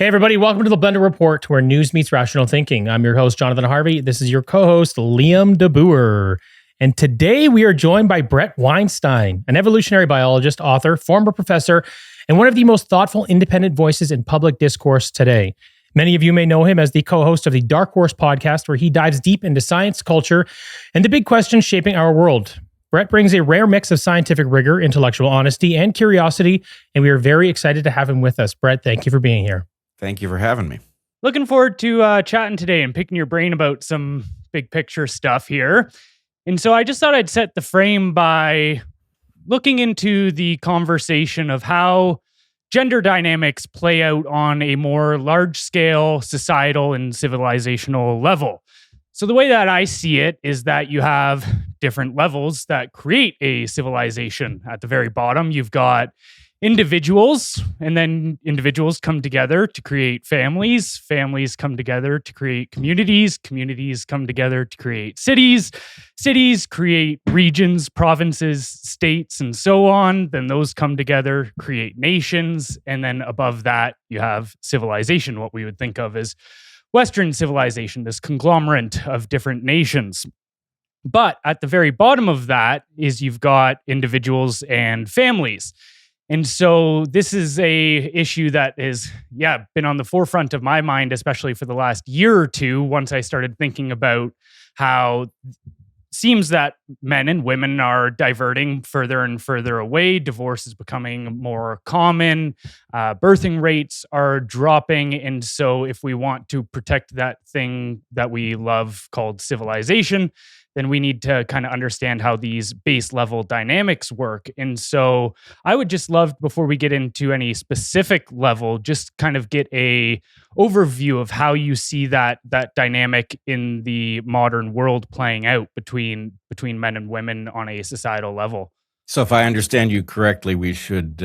Hey, everybody. Welcome to the Blendr Report, where news meets rational thinking. I'm your host, Jonathan Harvey. This is your co-host, Liam DeBoer. And today we are joined by Bret Weinstein, an evolutionary biologist, author, former professor, and one of the most thoughtful, independent voices in public discourse today. Many of you may know him as the co-host of the Dark Horse podcast, where he dives deep into science, culture, and the big questions shaping our world. Bret brings a rare mix of scientific rigor, intellectual honesty, and curiosity, and we are very excited to have him with us. Bret, thank you for being here. Thank you for having me. Looking forward to chatting today and picking your brain about some big picture stuff here. And so I just thought I'd set the frame by looking into the conversation of how gender dynamics play out on a more large-scale societal and civilizational level. So the way that I see it is that you have different levels that create a civilization. At the very bottom, you've got individuals, and then individuals come together to create families. Families come together to create communities. Communities come together to create cities. Cities create regions, provinces, states, and so on. Then those come together, create nations. And then above that, you have civilization, what we would think of as Western civilization, this conglomerate of different nations. But at the very bottom of that is you've got individuals and families. And so this is a issue that has, been on the forefront of my mind, especially for the last year or two, once I started thinking about how it seems that men and women are diverting further and further away. Divorce is becoming more common. Birthing rates are dropping. And so if we want to protect that thing that we love called civilization, then we need to kind of understand how these base level dynamics work. And so I would just love, before we get into any specific level, just kind of get a overview of how you see that dynamic in the modern world playing out between men and women on a societal level. So if I understand you correctly, we should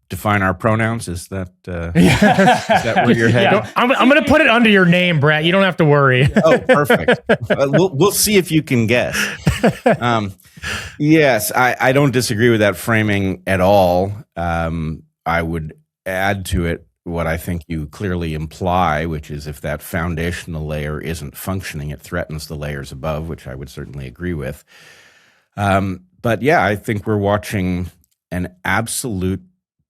define our pronouns. Is that where you're headed? I'm going to put it under your name, Bret. You don't have to worry. Oh, perfect. We'll see if you can guess. Yes, I don't disagree with that framing at all. I would add to it what I think you clearly imply, which is if that foundational layer isn't functioning, it threatens the layers above, which I would certainly agree with. But yeah, I think we're watching an absolute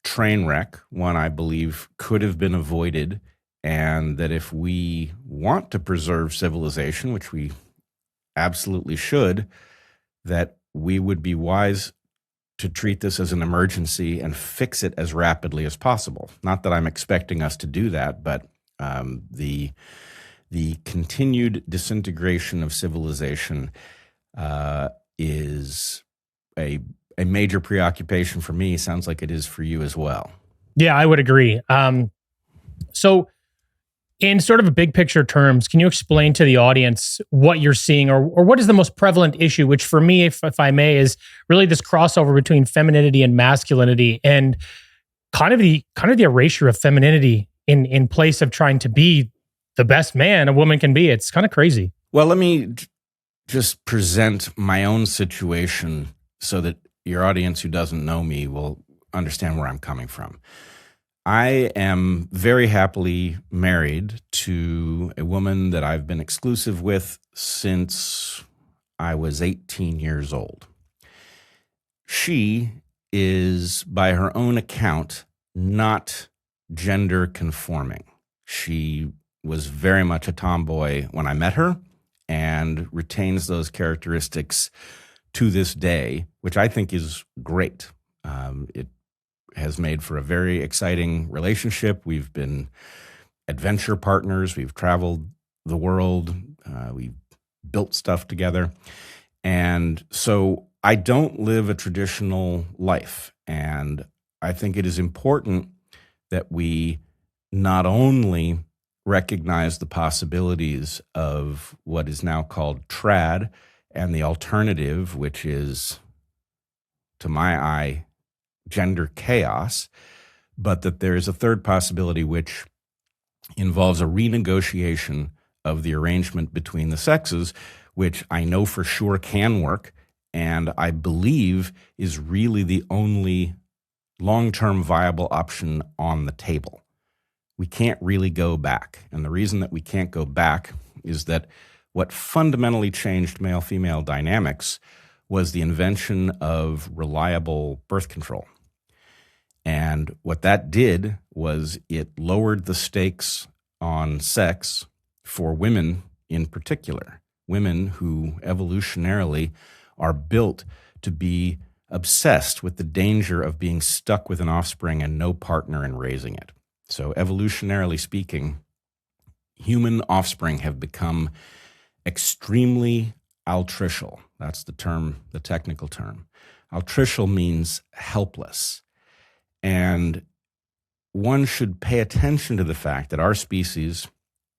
train wreck, one I believe could have been avoided, and that if we want to preserve civilization, which we absolutely should, that we would be wise to treat this as an emergency and fix it as rapidly as possible. Not that I'm expecting us to do that, but the continued disintegration of civilization is a major preoccupation for me. Sounds like it is for you as well. Yeah, I would agree. So in sort of a big picture terms, can you explain to the audience what you're seeing or what is the most prevalent issue, which for me, if I may, is really this crossover between femininity and masculinity and kind of the erasure of femininity in place of trying to be the best man a woman can be. It's kind of crazy. Well, let me just present my own situation so that your audience who doesn't know me will understand where I'm coming from. I am very happily married to a woman that I've been exclusive with since I was 18 years old. She is, by her own account, not gender conforming. She was very much a tomboy when I met her and retains those characteristics to this day, which I think is great. It has made for a very exciting relationship. We've been adventure partners. We've traveled the world. We've built stuff together. And so I don't live a traditional life. And I think it is important that we not only recognize the possibilities of what is now called trad, and the alternative, which is, to my eye, gender chaos, but that there is a third possibility which involves a renegotiation of the arrangement between the sexes, which I know for sure can work, and I believe is really the only long-term viable option on the table. we can't really go back. And the reason that we can't go back is that what fundamentally changed male-female dynamics was the invention of reliable birth control. And what that did was it lowered the stakes on sex for women in particular, women who evolutionarily are built to be obsessed with the danger of being stuck with an offspring and no partner in raising it. So evolutionarily speaking, human offspring have become extremely altricial. That's the term, the technical term. Altricial means helpless. And one should pay attention to the fact that our species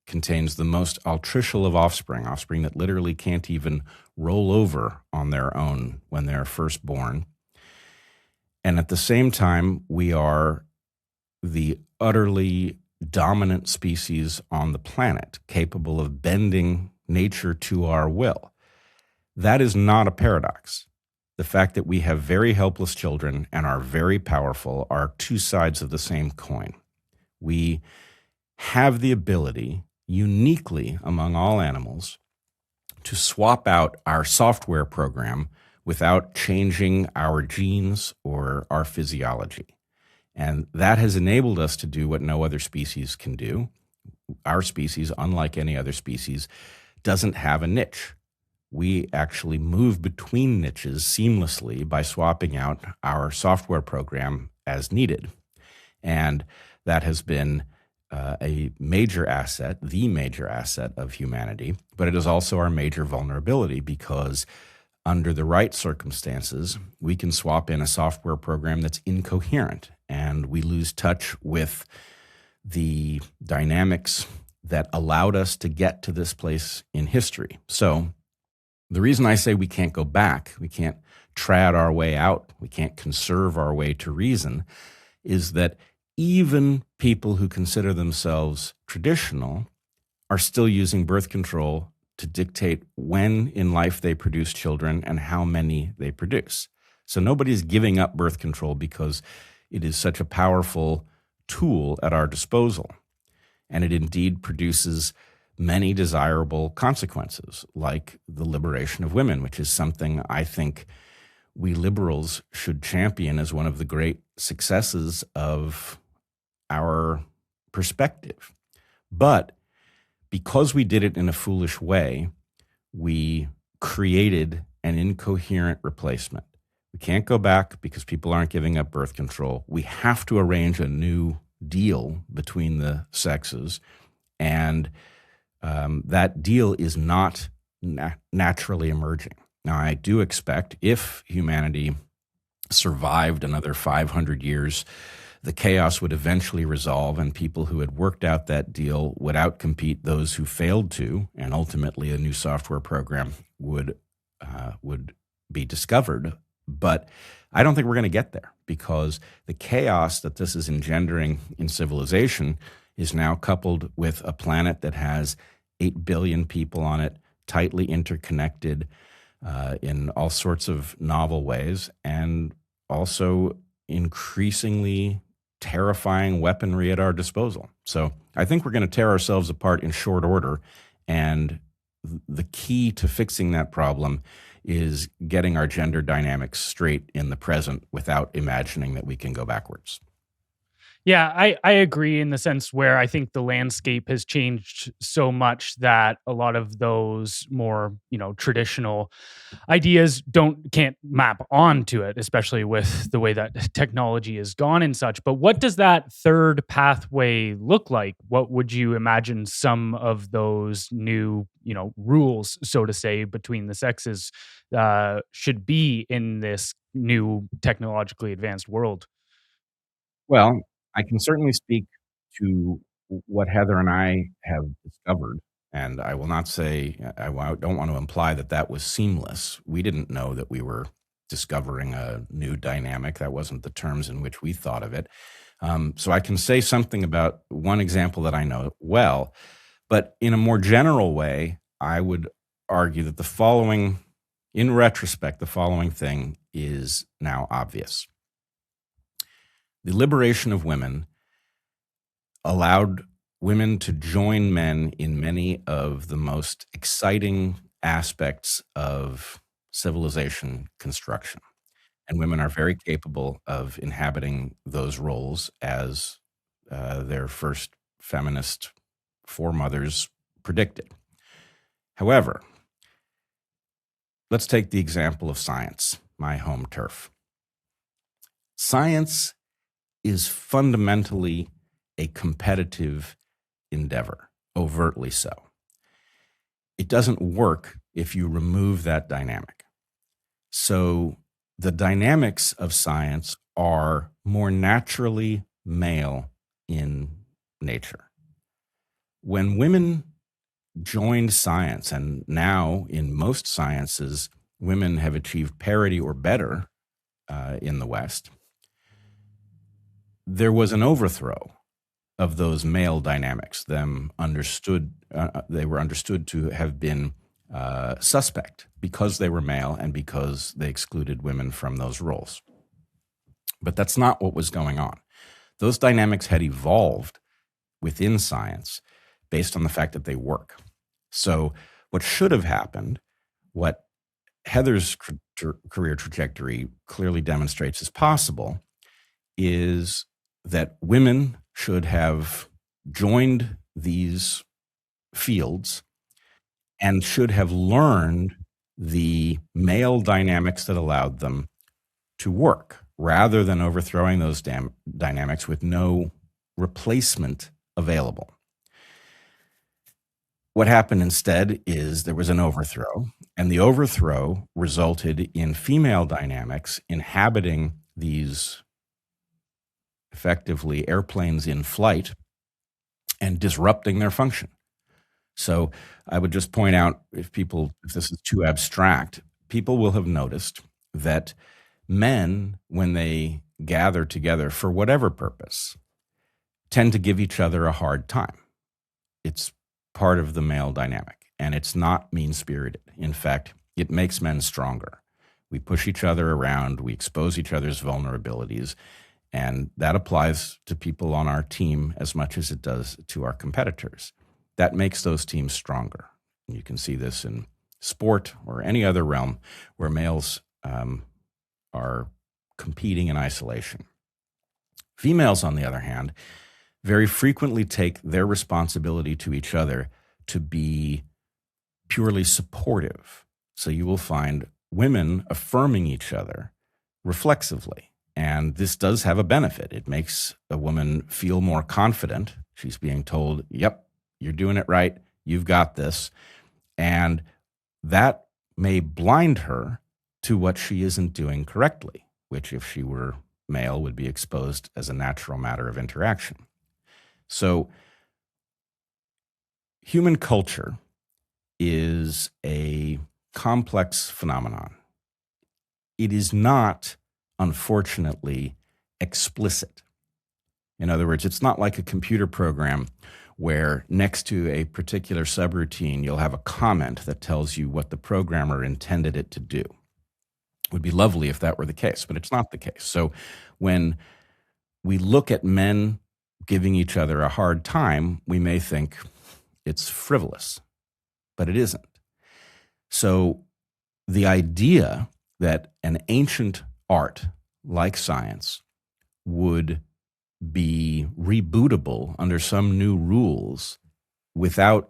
contains the most altricial of offspring that literally can't even roll over on their own when they're first born. And at the same time, we are the utterly dominant species on the planet, capable of bending nature to our will. That is not a paradox. The fact that we have very helpless children and are very powerful are two sides of the same coin. We have the ability, uniquely among all animals, to swap out our software program without changing our genes or our physiology. And that has enabled us to do what no other species can do. Our species, unlike any other species, doesn't have a niche. We actually move between niches seamlessly by swapping out our software program as needed. And that has been a major asset, the major asset of humanity, but it is also our major vulnerability because under the right circumstances, we can swap in a software program that's incoherent and we lose touch with the dynamics that allowed us to get to this place in history. So the reason I say we can't go back, we can't trad our way out, we can't conserve our way to reason, is that even people who consider themselves traditional are still using birth control to dictate when in life they produce children and how many they produce. So nobody's giving up birth control because it is such a powerful tool at our disposal. And it indeed produces many desirable consequences, like the liberation of women, which is something I think we liberals should champion as one of the great successes of our perspective. But because we did it in a foolish way, we created an incoherent replacement. We can't go back because people aren't giving up birth control. We have to arrange a new deal between the sexes, and that deal is not naturally emerging. Now, I do expect if humanity survived another 500 years, the chaos would eventually resolve and people who had worked out that deal would outcompete those who failed to, and ultimately a new software program would be discovered. But I don't think we're going to get there because the chaos that this is engendering in civilization is now coupled with a planet that has 8 billion people on it, tightly interconnected in all sorts of novel ways, and also increasingly terrifying weaponry at our disposal. So I think we're going to tear ourselves apart in short order, and the key to fixing that problem is getting our gender dynamics straight in the present without imagining that we can go backwards. Yeah, I agree in the sense where I think the landscape has changed so much that a lot of those more, traditional ideas can't map onto it, especially with the way that technology has gone and such. But what does that third pathway look like? What would you imagine some of those new, rules, so to say, between the sexes should be in this new technologically advanced world? Well, I can certainly speak to what Heather and I have discovered, and I will not say, I don't want to imply that that was seamless. We didn't know that we were discovering a new dynamic. That wasn't the terms in which we thought of it. So I can say something about one example that I know well, but in a more general way, I would argue that in retrospect, the following thing is now obvious. The liberation of women allowed women to join men in many of the most exciting aspects of civilization construction. And women are very capable of inhabiting those roles, as their first feminist foremothers predicted. However, let's take the example of science, my home turf. Science is fundamentally a competitive endeavor, overtly so. It doesn't work if you remove that dynamic. So the dynamics of science are more naturally male in nature. When women joined science, and now in most sciences, women have achieved parity or better in the West, there was an overthrow of those male dynamics. They were understood to have been suspect because they were male and because they excluded women from those roles. But that's not what was going on. Those dynamics had evolved within science based on the fact that they work. So what should have happened, what Heather's career trajectory clearly demonstrates is possible, is that women should have joined these fields and should have learned the male dynamics that allowed them to work, rather than overthrowing those dynamics with no replacement available. What happened instead is there was an overthrow, and the overthrow resulted in female dynamics inhabiting these effectively airplanes in flight and disrupting their function. So I would just point out, if this is too abstract, people will have noticed that men, when they gather together for whatever purpose, tend to give each other a hard time. It's part of the male dynamic, and it's not mean-spirited. In fact, it makes men stronger. We push each other around, we expose each other's vulnerabilities, and that applies to people on our team as much as it does to our competitors. That makes those teams stronger. And you can see this in sport or any other realm where males are competing in isolation. Females, on the other hand, very frequently take their responsibility to each other to be purely supportive. So you will find women affirming each other reflexively. And this does have a benefit. It makes a woman feel more confident. She's being told, yep, you're doing it right. You've got this. And that may blind her to what she isn't doing correctly, which, if she were male, would be exposed as a natural matter of interaction. So human culture is a complex phenomenon. It is not, unfortunately, explicit. In other words, it's not like a computer program where next to a particular subroutine, you'll have a comment that tells you what the programmer intended it to do. It would be lovely if that were the case, but it's not the case. So when we look at men giving each other a hard time, we may think it's frivolous, but it isn't. So the idea that an ancient art like science would be rebootable under some new rules without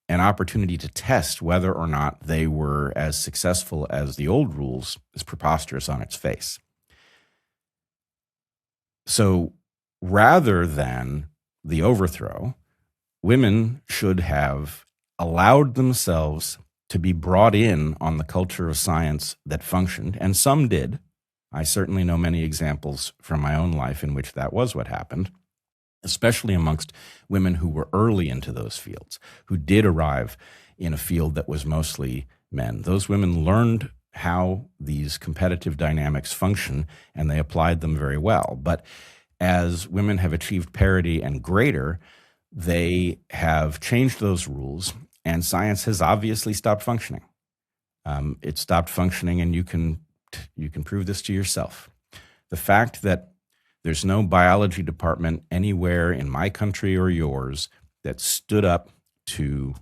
an opportunity to test whether or not they were as successful as the old rules is preposterous on its face. So rather than the overthrow, women should have allowed themselves to be brought in on the culture of science that functioned, and some did. I certainly know many examples from my own life in which that was what happened, especially amongst women who were early into those fields, who did arrive in a field that was mostly men. Those women learned how these competitive dynamics function, and they applied them very well. But as women have achieved parity and greater, they have changed those rules, and science has obviously stopped functioning. It stopped functioning, and you can prove this to yourself. The fact that There's no biology department anywhere in my country or yours that stood up to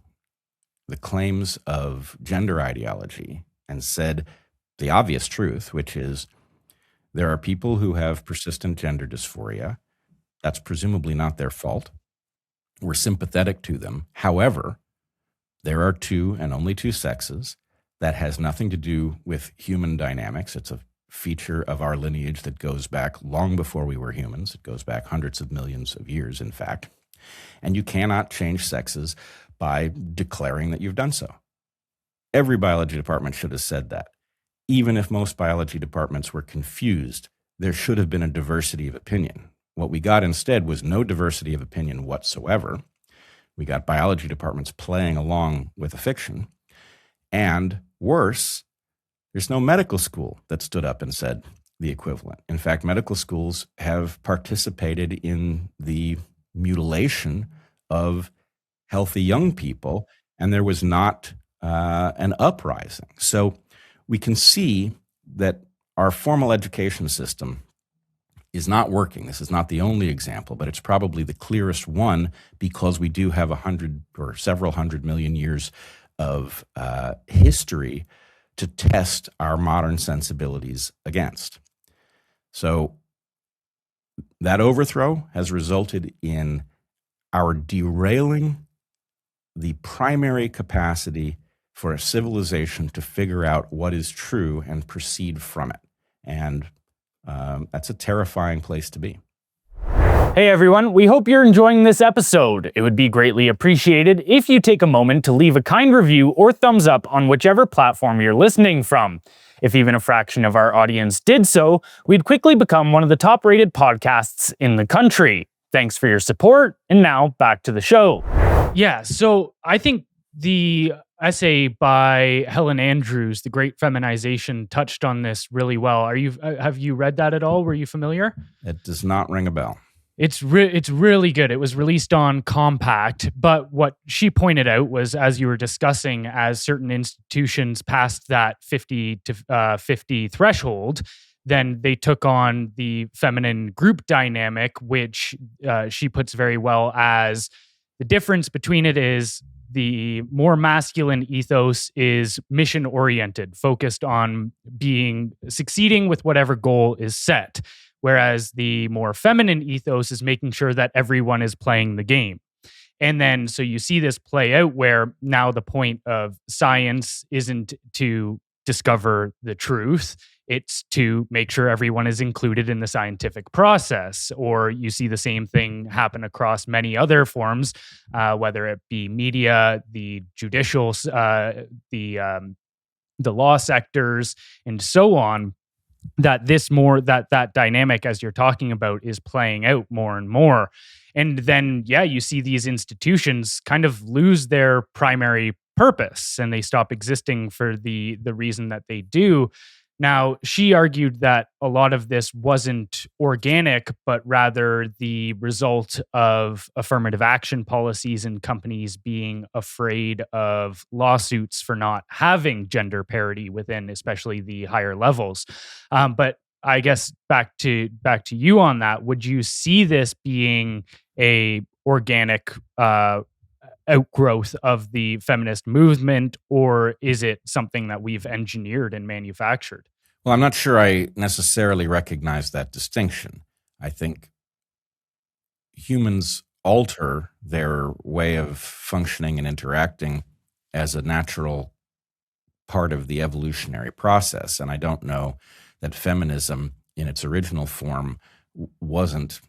the claims of gender ideology and said the obvious truth, which is there are people who have persistent gender dysphoria. That's presumably not their fault. We're sympathetic to them. However, there are two and only two sexes. That has nothing to do with human dynamics. It's a feature of our lineage that goes back long before we were humans. It goes back hundreds of millions of years, in fact. And you cannot change sexes by declaring that you've done so. Every biology department should have said that. Even if most biology departments were confused, there should have been a diversity of opinion. What we got instead was no diversity of opinion whatsoever. We got biology departments playing along with a fiction. And worse, there's no medical school that stood up and said the equivalent. In fact, medical schools have participated in the mutilation of healthy young people, and there was not an uprising. So we can see that our formal education system is not working. This is not the only example, but it's probably the clearest one because we do have 100 or several 100 million years of history to test our modern sensibilities against. So that overthrow has resulted in our derailing the primary capacity for a civilization to figure out what is true and proceed from it. And that's a terrifying place to be. Hey everyone, we hope you're enjoying this episode. It would be greatly appreciated if you take a moment to leave a kind review or thumbs up on whichever platform you're listening from. If even a fraction of our audience did so, we'd quickly become one of the top-rated podcasts in the country. Thanks for your support, and now back to the show. Yeah, so I think the essay by Helen Andrews, The Great Feminization, touched on this really well. Have you read that at all? Were you familiar? It does not ring a bell. It's really good. It was released on Compact, but what she pointed out was, as you were discussing, as certain institutions passed that 50 to 50 threshold, then they took on the feminine group dynamic, which she puts very well as the difference between it is the more masculine ethos is mission-oriented, focused on succeeding with whatever goal is set. Whereas the more feminine ethos is making sure that everyone is playing the game. And then, so you see this play out where now the point of science isn't to discover the truth, it's to make sure everyone is included in the scientific process. Or you see the same thing happen across many other forms, whether it be media, the judicial, the law sectors, and so on. That that dynamic, as you're talking about, is playing out more and more. And then, you see these institutions kind of lose their primary purpose and they stop existing for the reason that they do. Now, she argued that a lot of this wasn't organic, but rather the result of affirmative action policies and companies being afraid of lawsuits for not having gender parity within, especially the higher levels. But I guess back to you on that, would you see this being a organic outgrowth of the feminist movement, or is it something that we've engineered and manufactured? Well, I'm not sure I necessarily recognize that distinction. I think humans alter their way of functioning and interacting as a natural part of the evolutionary process. And I don't know that feminism in its original form wasn't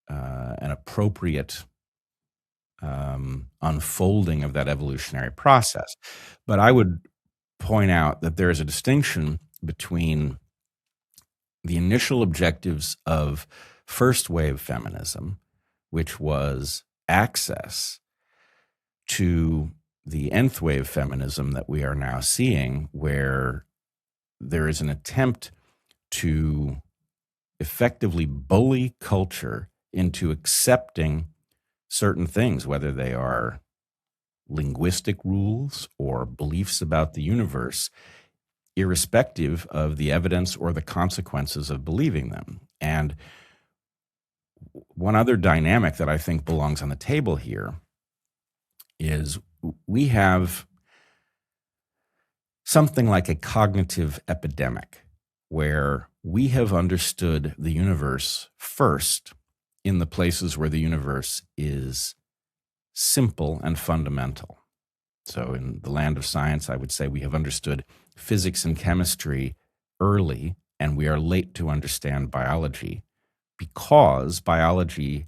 an appropriate unfolding of that evolutionary process. But I would point out that there is a distinction between the initial objectives of first wave feminism, which was access, to the nth wave feminism that we are now seeing, where there is an attempt to effectively bully culture into accepting certain things, whether they are linguistic rules or beliefs about the universe, irrespective of the evidence or the consequences of believing them. And one other dynamic that I think belongs on the table here is we have something like a cognitive epidemic where we have understood the universe first in the places where the universe is simple and fundamental. So in the land of science, I would say we have understood physics and chemistry early, and we are late to understand biology because biology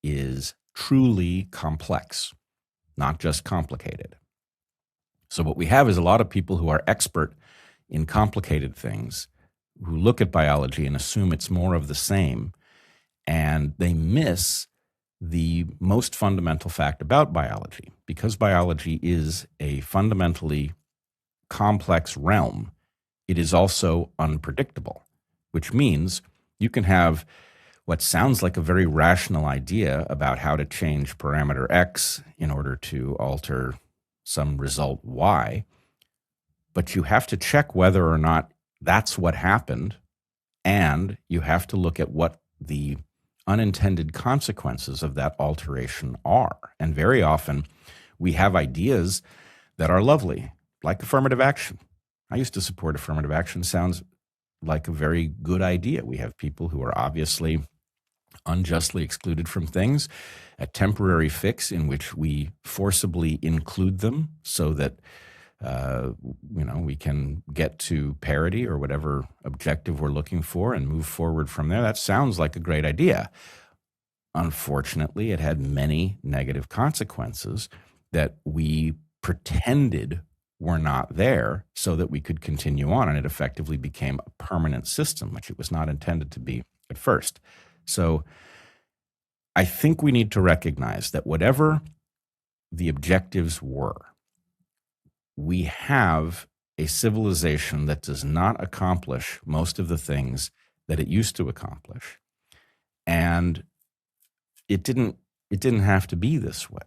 is truly complex, not just complicated. So what we have is a lot of people who are expert in complicated things, who look at biology and assume it's more of the same, and they miss the most fundamental fact about biology. Because biology is a fundamentally complex realm, it is also unpredictable, which means you can have what sounds like a very rational idea about how to change parameter X in order to alter some result Y, but you have to check whether or not that's what happened, and you have to look at what the unintended consequences of that alteration are. And very often we have ideas that are lovely, like affirmative action. I used to support affirmative action. Sounds like a very good idea. We have people who are obviously unjustly excluded from things, a temporary fix in which we forcibly include them so that we can get to parity or whatever objective we're looking for and move forward from there. That sounds like a great idea. Unfortunately, it had many negative consequences that we pretended were not there so that we could continue on, and it effectively became a permanent system, which it was not intended to be at first. So I think we need to recognize that whatever the objectives were, we have a civilization that does not accomplish most of the things that it used to accomplish. And it didn't have to be this way.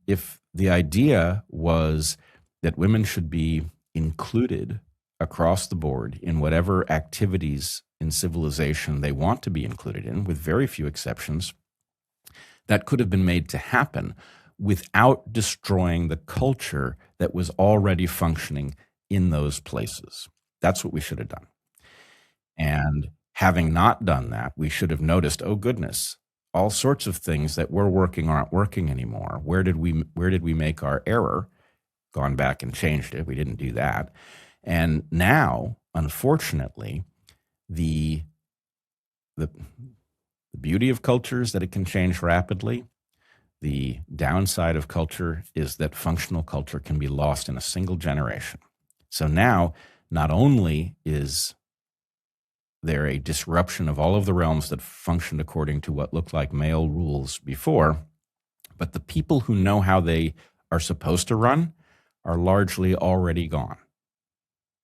If the idea was that women should be included across the board in whatever activities in civilization they want to be included in, with very few exceptions, that could have been made to happen without destroying the culture that was already functioning in those places. That's what we should have done. And having not done that, we should have noticed, oh goodness, all sorts of things that were working aren't working anymore. Where did we make our error? Gone back and changed it. We didn't do that. And now, unfortunately, the beauty of culture is that it can change rapidly. The downside of culture is that functional culture can be lost in a single generation. So now, not only is there a disruption of all of the realms that functioned according to what looked like male rules before, but the people who know how they are supposed to run are largely already gone,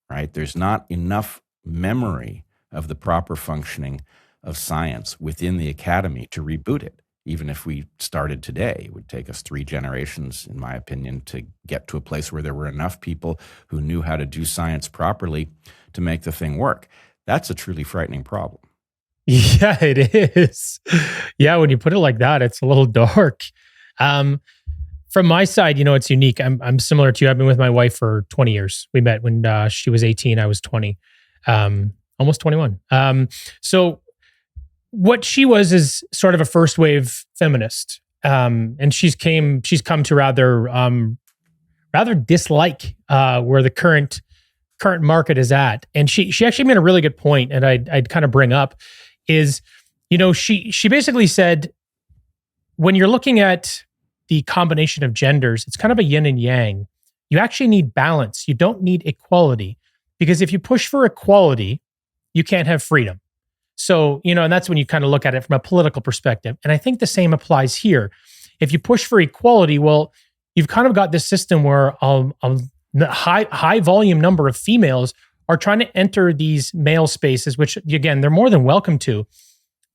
right? There's not enough memory of the proper functioning of science within the academy to reboot it. Even if we started today, it would take us 3 generations, in my opinion, to get to a place where there were enough people who knew how to do science properly to make the thing work. That's a truly frightening problem. Yeah, it is. Yeah, when you put it like that, it's a little dark. From my side, it's unique. I'm similar to you. I've been with my wife for 20 years. We met when she was 18, I was 20, almost 21. So what she was is sort of a first wave feminist. And she's come to rather dislike where the current market is at. And she actually made a really good point, and I'd kind of bring up is, she basically said, when you're looking at the combination of genders, it's kind of a yin and yang. You actually need balance. You don't need equality, because if you push for equality, you can't have freedom. So, and that's when you kind of look at it from a political perspective. And I think the same applies here. If you push for equality, well, you've kind of got this system where a high volume number of females are trying to enter these male spaces, which again, they're more than welcome to,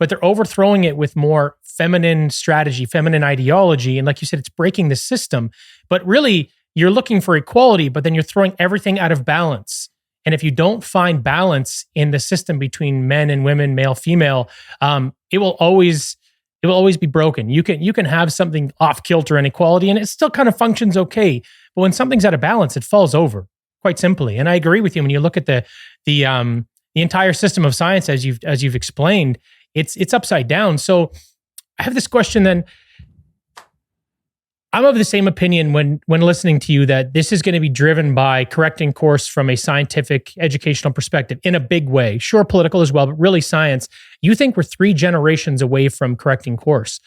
but they're overthrowing it with more feminine strategy, feminine ideology. And like you said, it's breaking the system. But really, you're looking for equality, but then you're throwing everything out of balance. And if you don't find balance in the system between men and women, male, female, it will always It will always be broken. You can have something off kilter and equality, and it still kind of functions okay. But when something's out of balance, it falls over quite simply. And I agree with you when you look at the entire system of science as you've explained, it's upside down. So I have this question then. I'm of the same opinion when listening to you that this is going to be driven by correcting course from a scientific educational perspective in a big way. Sure, political as well, but really science. You think we're 3 generations away from correcting course.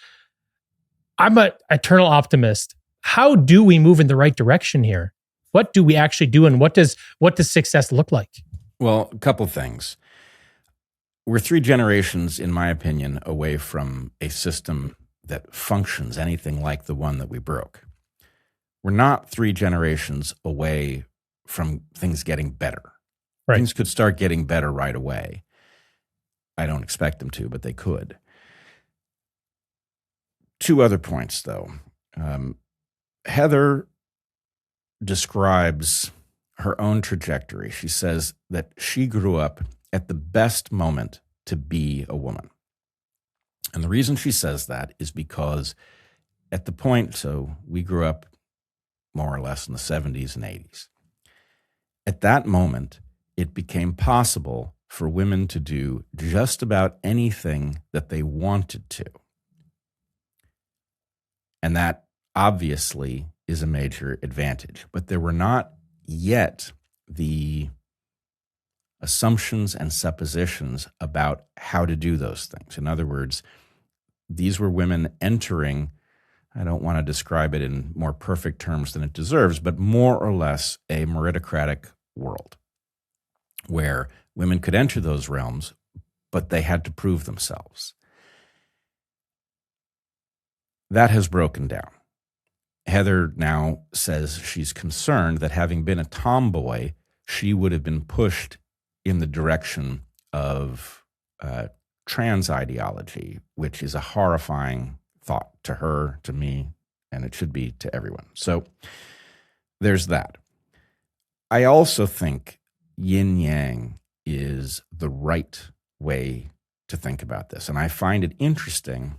I'm an eternal optimist. How do we move in the right direction here? What do we actually do, and what does success look like? Well, a couple things. We're 3 generations, in my opinion, away from a system that functions anything like the one that we broke. We're not 3 generations away from things getting better. Right. Things could start getting better right away. I don't expect them to, but they could. 2 other points, though. Heather describes her own trajectory. She says that she grew up at the best moment to be a woman. And the reason she says that is because at the point, so we grew up more or less in the 70s and 80s. At that moment, it became possible for women to do just about anything that they wanted to. And that obviously is a major advantage. But there were not yet the assumptions and suppositions about how to do those things. In other words, these were women entering, I don't want to describe it in more perfect terms than it deserves, but more or less a meritocratic world where women could enter those realms, but they had to prove themselves. That has broken down. Heather now says she's concerned that having been a tomboy, she would have been pushed in the direction of trans ideology, which is a horrifying thought to her, to me, and it should be to everyone. So there's that. I also think yin-yang is the right way to think about this. And I find it interesting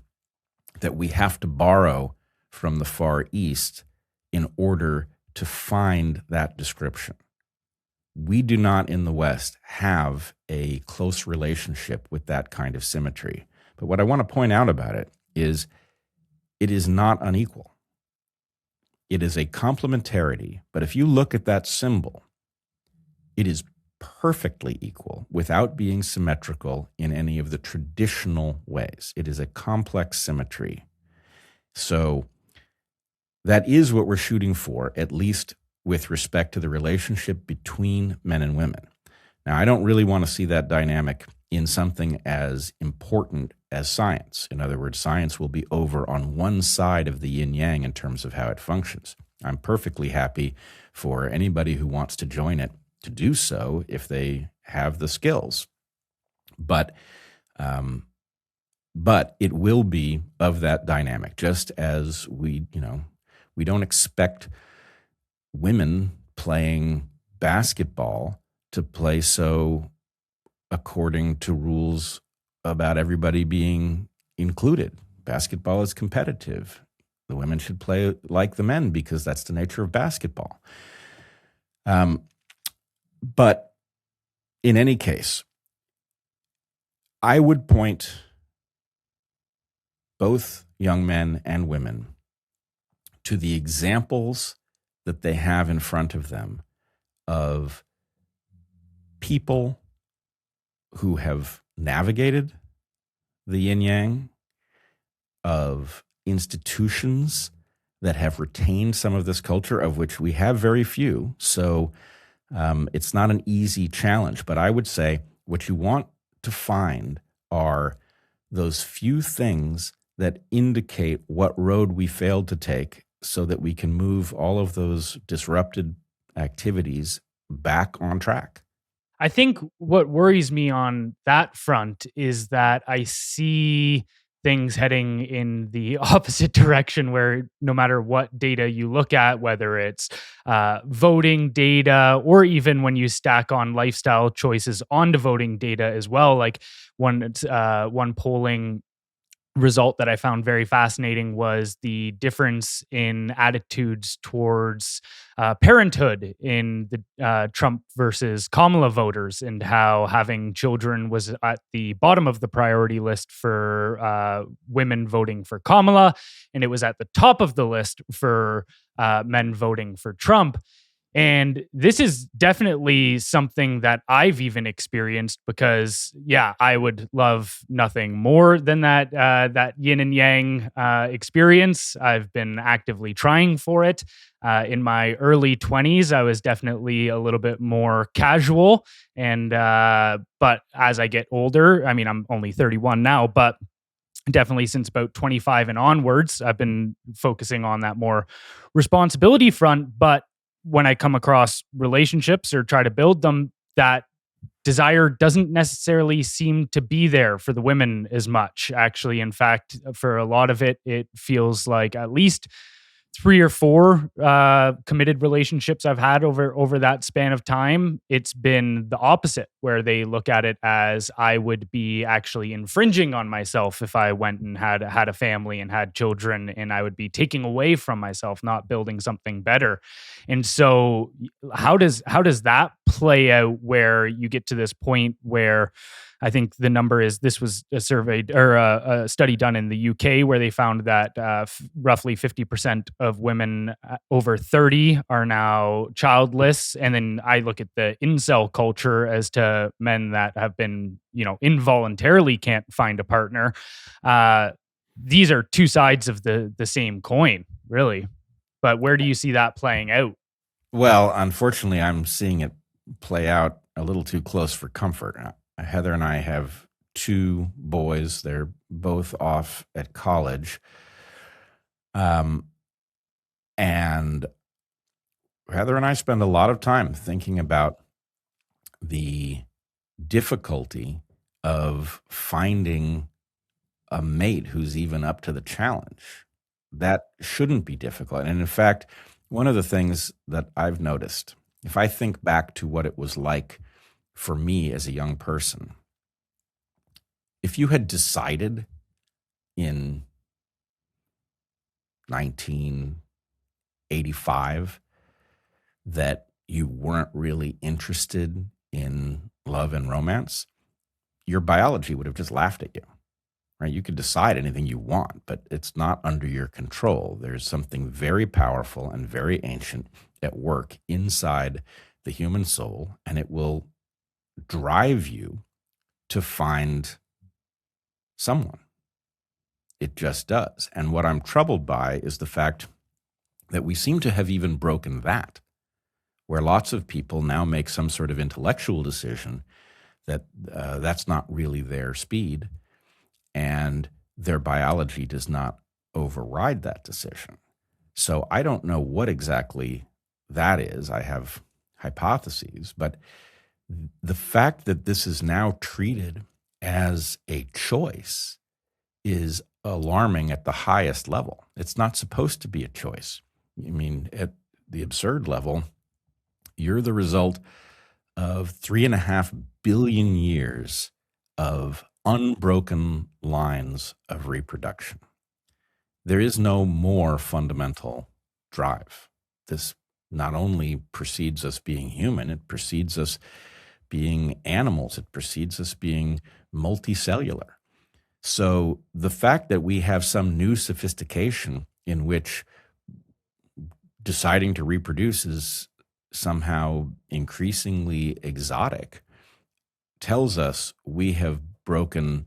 that we have to borrow from the Far East in order to find that description. We do not in the West have a close relationship with that kind of symmetry. But what I want to point out about it is not unequal. It is a complementarity, but if you look at that symbol, it is perfectly equal without being symmetrical in any of the traditional ways. It is a complex symmetry. So that is what we're shooting for, at least with respect to the relationship between men and women. Now, I don't really want to see that dynamic in something as important as science. In other words, science will be over on one side of the yin-yang in terms of how it functions. I'm perfectly happy for anybody who wants to join it to do so if they have the skills. But it will be of that dynamic, just as we don't expect women playing basketball to play so according to rules about everybody being included. Basketball is competitive. The women should play like the men because that's the nature of basketball. But in any case, I would point both young men and women to the examples that they have in front of them of people who have navigated the yin-yang, of institutions that have retained some of this culture, of which we have very few. So it's not an easy challenge, but I would say what you want to find are those few things that indicate what road we failed to take so that we can move all of those disrupted activities back on track. I think what worries me on that front is that I see things heading in the opposite direction, where no matter what data you look at, whether it's voting data, or even when you stack on lifestyle choices onto voting data as well, like one polling result that I found very fascinating was the difference in attitudes towards parenthood in the Trump versus Kamala voters, and how having children was at the bottom of the priority list for women voting for Kamala, and it was at the top of the list for men voting for Trump. And this is definitely something that I've even experienced, because, yeah, I would love nothing more than that yin and yang experience. I've been actively trying for it. In my early 20s, I was definitely a little bit more casual. And but as I get older, I mean, I'm only 31 now, but definitely since about 25 and onwards, I've been focusing on that more responsibility front. But when I come across relationships or try to build them, that desire doesn't necessarily seem to be there for the women as much. Actually, in fact, for a lot of it, it feels like at least 3 or 4 committed relationships I've had over that span of time, it's been the opposite, where they look at it as I would be actually infringing on myself if I went and had a family and had children, and I would be taking away from myself, not building something better. And so how does that play out, where you get to this point where I think the number is, this was a survey or a study done in the UK, where they found that roughly 50% of women over 30 are now childless. And then I look at the incel culture as to men that have been, involuntarily can't find a partner. These are two sides of the same coin, really. But where do you see that playing out? Well, unfortunately, I'm seeing it play out a little too close for comfort. Heather and I have 2 boys. They're both off at college. And Heather and I spend a lot of time thinking about the difficulty of finding a mate who's even up to the challenge. That shouldn't be difficult. And in fact, one of the things that I've noticed, if I think back to what it was like for me as a young person, if you had decided in 1985 that you weren't really interested in love and romance, your biology would have just laughed at you, right? You could decide anything you want, but it's not under your control. There's something very powerful and very ancient at work inside the human soul, and it will drive you to find someone. It just does. And what I'm troubled by is the fact that we seem to have even broken that, where lots of people now make some sort of intellectual decision that that's not really their speed, and their biology does not override that decision. So I don't know what exactly that is. I have hypotheses, but the fact that this is now treated as a choice is alarming at the highest level. It's not supposed to be a choice. I mean, at the absurd level, you're the result of 3.5 billion years of unbroken lines of reproduction. There is no more fundamental drive. This not only precedes us being human, it precedes us being animals. It precedes us being multicellular. So the fact that we have some new sophistication in which deciding to reproduce is somehow increasingly exotic tells us we have broken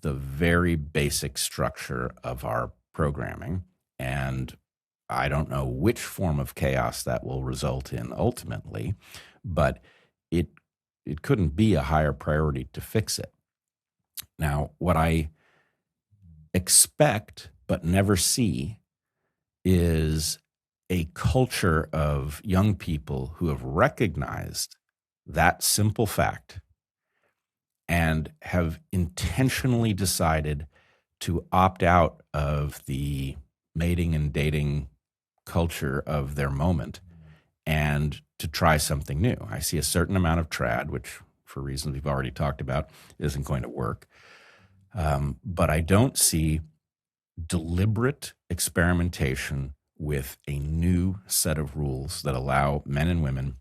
the very basic structure of our programming. And I don't know which form of chaos that will result in ultimately, but it couldn't be a higher priority to fix it. Now, what I expect but never see is a culture of young people who have recognized that simple fact and have intentionally decided to opt out of the mating and dating culture of their moment and to try something new. I see a certain amount of trad, which for reasons we've already talked about isn't going to work. But I don't see deliberate experimentation with a new set of rules that allow men and women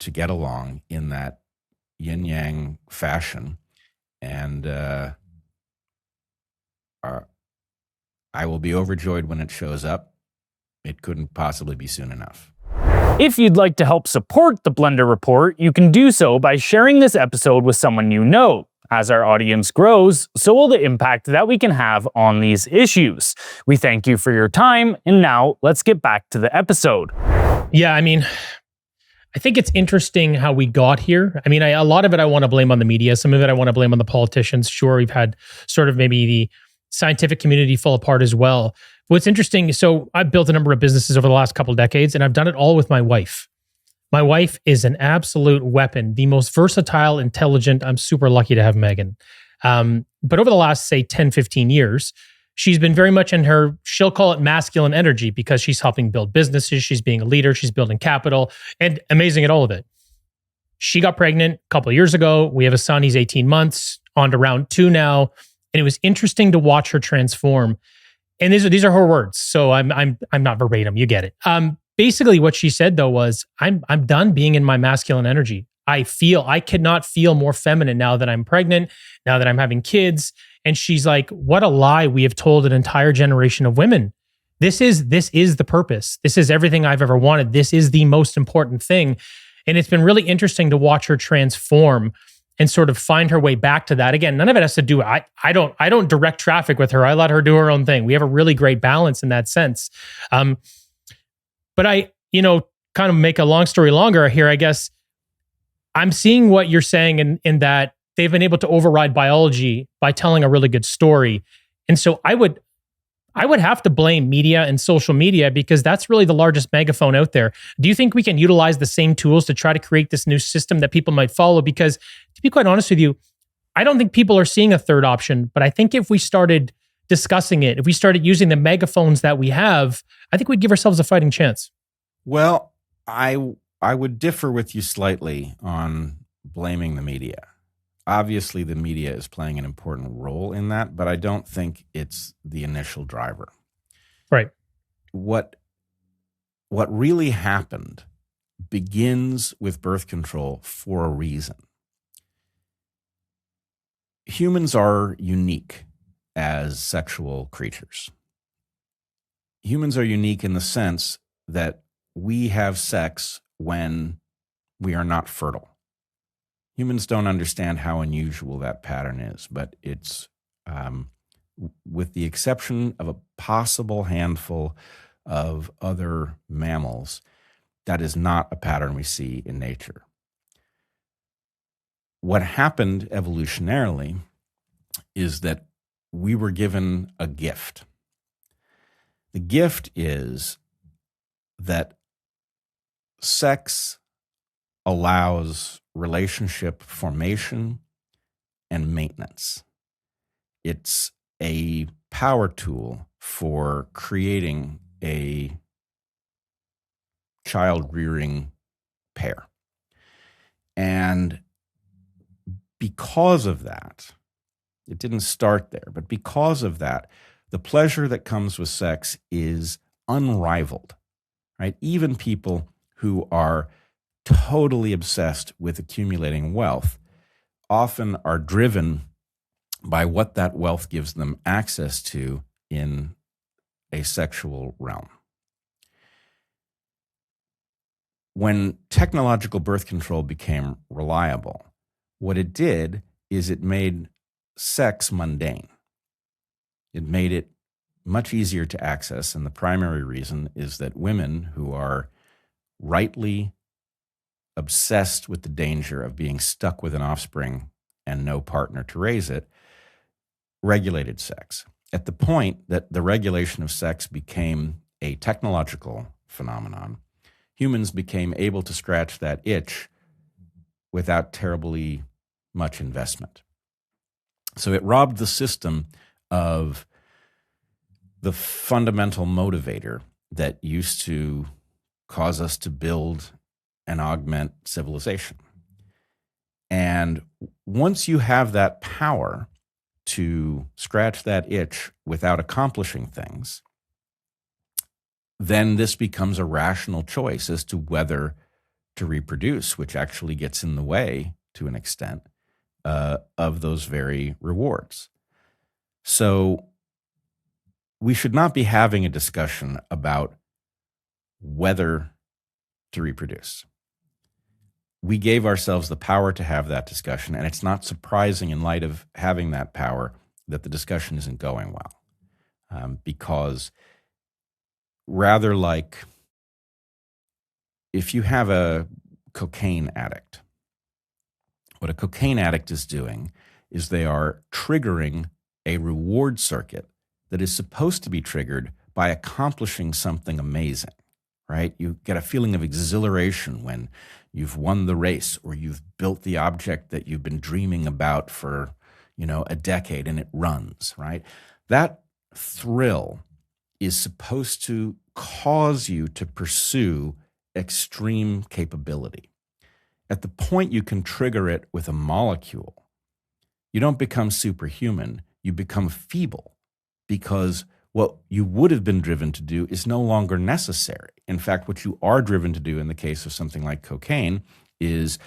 to get along in that yin-yang fashion. And I will be overjoyed when it shows up. It couldn't possibly be soon enough. If you'd like to help support the Blendr Report, you can do so by sharing this episode with someone you know. As our audience grows, so will the impact that we can have on these issues. We thank you for your time, and now let's get back to the episode. Yeah, I mean, I think it's interesting how we got here. I mean, a lot of it I want to blame on the media. Some of it I want to blame on the politicians. Sure, we've had sort of maybe the scientific community fall apart as well. What's interesting, so I've built a number of businesses over the last couple of decades, and I've done it all with my wife. My wife is an absolute weapon, the most versatile, intelligent. I'm super lucky to have Megan. But over the last, say, 10, 15 years, she's been very much in her, she'll call it masculine energy because she's helping build businesses. She's being a leader. She's building capital and amazing at all of it. She got pregnant a couple of years ago. We have a son. He's 18 months, on to round 2 now. And it was interesting to watch her transform. And these are her words. So I'm not verbatim. You get it. Basically, what she said, though, was, I'm done being in my masculine energy. I cannot feel more feminine now that I'm pregnant, now that I'm having kids. And she's like, what a lie we have told an entire generation of women. This is the purpose. This is everything I've ever wanted. This is the most important thing. And it's been really interesting to watch her transform and sort of find her way back to that. Again, none of it has to do, I don't direct traffic with her. I let her do her own thing. We have a really great balance in that sense. But I, kind of make a long story longer here, I guess, I'm seeing what you're saying in that they've been able to override biology by telling a really good story. And so I would have to blame media and social media because that's really the largest megaphone out there. Do you think we can utilize the same tools to try to create this new system that people might follow? Because to be quite honest with you, I don't think people are seeing a third option, but I think if we started discussing it, if we started using the megaphones that we have, I think we'd give ourselves a fighting chance. Well, I would differ with you slightly on blaming the media. Obviously, the media is playing an important role in that, but I don't think it's the initial driver. Right. What really happened begins with birth control for a reason. Humans are unique as sexual creatures. Humans are unique in the sense that we have sex when we are not fertile. Humans don't understand how unusual that pattern is, but it's, with the exception of a possible handful of other mammals, that is not a pattern we see in nature. What happened evolutionarily is that we were given a gift. The gift is that sex allows relationship formation and maintenance. It's a power tool for creating a child-rearing pair. And because of that, it didn't start there, but because of that, the pleasure that comes with sex is unrivaled, right? Even people who are totally obsessed with accumulating wealth often are driven by what that wealth gives them access to in a sexual realm. When technological birth control became reliable, what it did is it made sex mundane. It made it much easier to access, and the primary reason is that women who are rightly obsessed with the danger of being stuck with an offspring and no partner to raise it, regulated sex. At the point that the regulation of sex became a technological phenomenon, humans became able to scratch that itch without terribly much investment. So it robbed the system of the fundamental motivator that used to cause us to build and augment civilization. And once you have that power, to scratch that itch without accomplishing things, then this becomes a rational choice as to whether to reproduce, which actually gets in the way, to an extent, of those very rewards. So we should not be having a discussion about whether to reproduce. We gave ourselves the power to have that discussion, and it's not surprising in light of having that power that the discussion isn't going well. Because rather like if you have a cocaine addict, what a cocaine addict is doing is they are triggering a reward circuit that is supposed to be triggered by accomplishing something amazing, right? You get a feeling of exhilaration when you've won the race or you've built the object that you've been dreaming about for, a decade and it runs, right? That thrill is supposed to cause you to pursue extreme capability. At the point you can trigger it with a molecule, you don't become superhuman, you become feeble, because what you would have been driven to do is no longer necessary. In fact, what you are driven to do in the case of something like cocaine is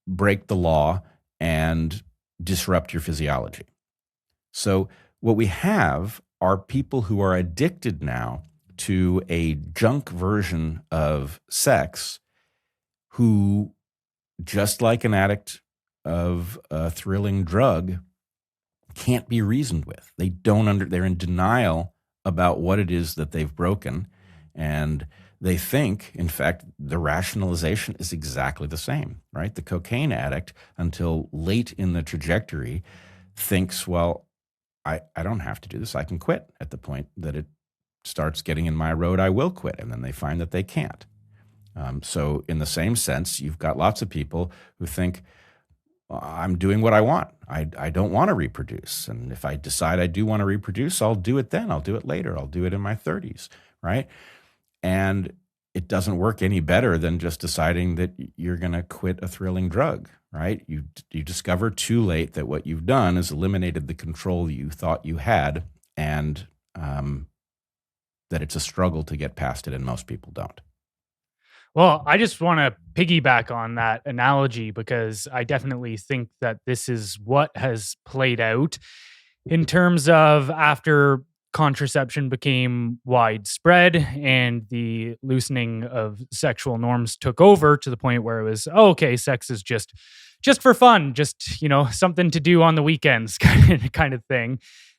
break the law and disrupt your physiology. So what we have are people who are addicted now to a junk version of sex who, just like an addict of a thrilling drug, can't be reasoned with. They're in denial about what it is that they've broken, and they think, in fact, the rationalization is exactly the same, right? The cocaine addict, until late in the trajectory, thinks, well, I don't have to do this. I can quit. At the point that it starts getting in my road, I will quit. And then they find that they can't. So in the same sense, you've got lots of people who think, I'm doing what I want. I don't want to reproduce. And if I decide I do want to reproduce, I'll do it then. I'll do it later. I'll do it in my 30s, right? And it doesn't work any better than just deciding that you're going to quit a thrilling drug, right? You discover too late that what you've done is eliminated the control you thought you had, and that it's a struggle to get past it, and most people don't. Well, I just want to piggyback on that analogy because I definitely think that this is what has played out in terms of after contraception became widespread and the loosening of sexual norms took over to the point where it was, okay, sex is just for fun, just, something to do on the weekends kind of thing.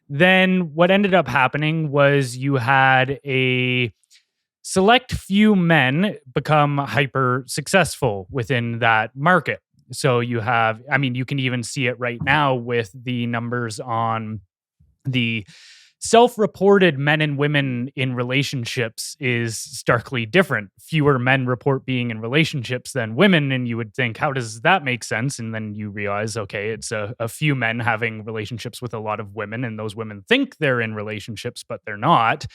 Then what ended up happening was you had a select few men become hyper successful within that market. So you have, you can even see it right now with the numbers on the self-reported men and women in relationships is starkly different. Fewer men report being in relationships than women. And you would think, how does that make sense? And then you realize, okay, it's a few men having relationships with a lot of women, and those women think they're in relationships, but they're not.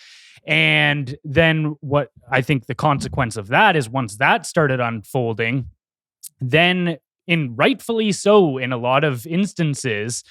And then what I think the consequence of that is once that started unfolding, then rightfully so, in a lot of instances,